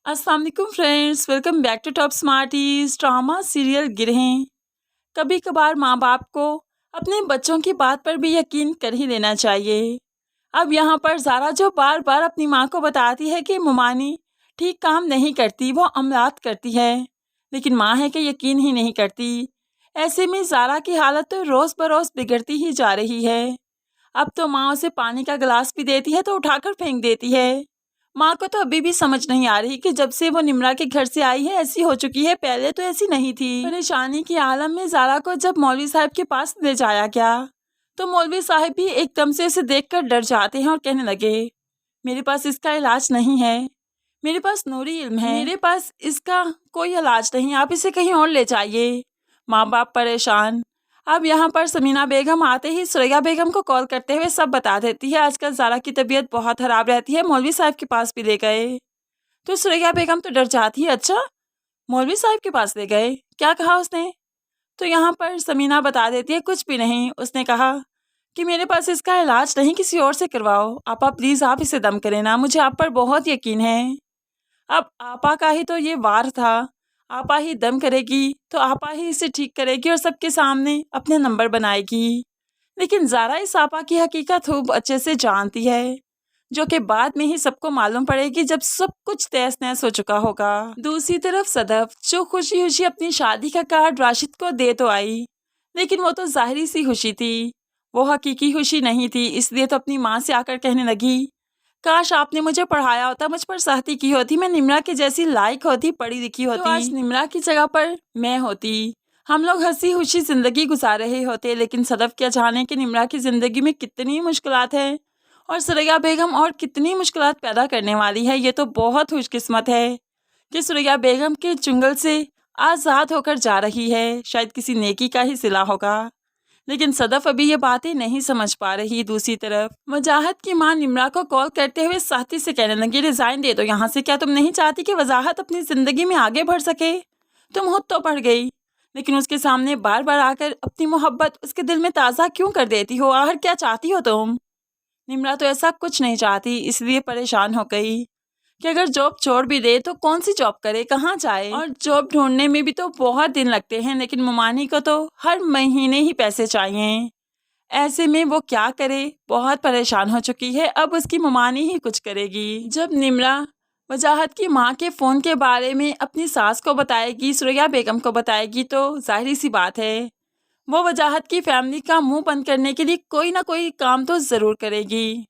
अस्सलाम वालेकुम friends, welcome back to top smarties. Drama serial Girhein. कभी कभार माँ बाप को अपने बच्चों की बात पर भी यकीन कर ही लेना चाहिए। अब यहाँ पर ज़ारा जो बार बार अपनी माँ को बताती है कि मुमानी ठीक काम नहीं करती, वो अमलात करती है, लेकिन माँ है कि यकीन ही नहीं करती। ऐसे में ज़ारा की हालत तो रोज़ बरोज़ बिगड़ती ही जा रही है। अब तो माँ उसे पानी का गिलास भी देती है तो उठाकर फेंक देती है। माँ को तो अभी भी समझ नहीं आ रही कि जब से वो निम्रा के घर से आई है ऐसी हो चुकी है, पहले तो ऐसी नहीं थी। परेशानी के आलम में ज़ारा को जब मौलवी साहब के पास ले जाया गया तो मौलवी साहब भी एकदम से इसे देखकर डर जाते हैं और कहने लगे, मेरे पास इसका इलाज नहीं है, मेरे पास नूरी इल्म है, मेरे पास इसका कोई इलाज नहीं, आप इसे कहीं और ले जाइए। माँ बाप परेशान। अब यहाँ पर समीना बेगम आते ही सुरैया बेगम को कॉल करते हुए सब बता देती है। आजकल ज़ारा की तबीयत बहुत ख़राब रहती है, मौलवी साहब के पास भी ले गए। तो सुरैया बेगम तो डर जाती है, अच्छा मौलवी साहब के पास ले गए, क्या कहा उसने? तो यहाँ पर समीना बता देती है, कुछ भी नहीं, उसने कहा कि मेरे पास इसका इलाज नहीं, किसी और से करवाओ। आपा प्लीज़ आप इसे दम करें ना, मुझे आप पर बहुत यकीन है। अब आपा का ही तो ये वार था, आपा ही दम करेगी तो आपा ही इसे ठीक करेगी और सबके सामने अपने नंबर बनाएगी। लेकिन ज़ारा इस आपा की हकीकत खूब अच्छे से जानती है, जो कि बाद में ही सबको मालूम पड़ेगी जब सब कुछ तहस नहस हो चुका होगा। दूसरी तरफ सदफ जो खुशी खुशी अपनी शादी का कार्ड राशिद को दे तो आई, लेकिन वो तो ज़ाहिरी सी खुशी थी, वो हकीकी खुशी नहीं थी। इसलिए तो अपनी माँ से आकर कहने लगी, काश आपने मुझे पढ़ाया होता, मुझ पर सख्ती की होती, मैं निम्रा के जैसी लायक होती, पढ़ी लिखी होती, तो आज निम्रा की जगह पर मैं होती, हम लोग हंसी खुशी जिंदगी गुजार रहे होते। लेकिन सदफ क्या जाने कि निम्रा की जिंदगी में कितनी मुश्किलात है और सुरैया बेगम और कितनी मुश्किलात पैदा करने वाली है। ये तो बहुत खुशकिस्मत है कि सुरैया बेगम के चुंगल से आज़ाद होकर जा रही है, शायद किसी नेकी का ही सिला होगा। लेकिन सदफ अभी ये बातें नहीं समझ पा रही। दूसरी तरफ वजाहत की माँ निम्रा को कॉल करते हुए सख्ती से कहने लगी, रिजाइन दे दो यहाँ से, क्या तुम नहीं चाहती कि वजाहत अपनी जिंदगी में आगे बढ़ सके? तुम खुद तो पढ़ गई, लेकिन उसके सामने बार बार आकर अपनी मोहब्बत उसके दिल में ताज़ा क्यों कर देती हो? आखिर क्या चाहती हो तुम? निम्रा तो ऐसा कुछ नहीं चाहती, इसलिए परेशान हो गई कि अगर जॉब छोड़ भी दे तो कौन सी जॉब करे, कहाँ जाए, और जॉब ढूंढने में भी तो बहुत दिन लगते हैं। लेकिन मुमानी को तो हर महीने ही पैसे चाहिए, ऐसे में वो क्या करे? बहुत परेशान हो चुकी है, अब उसकी मुमानी ही कुछ करेगी। जब निम्रा वजाहत की माँ के फ़ोन के बारे में अपनी सास को बताएगी, सुरैया बेगम को बताएगी, तो जाहिर सी बात है वो वजाहत की फैमिली का मुंह बंद करने के लिए कोई ना कोई काम तो ज़रूर करेगी।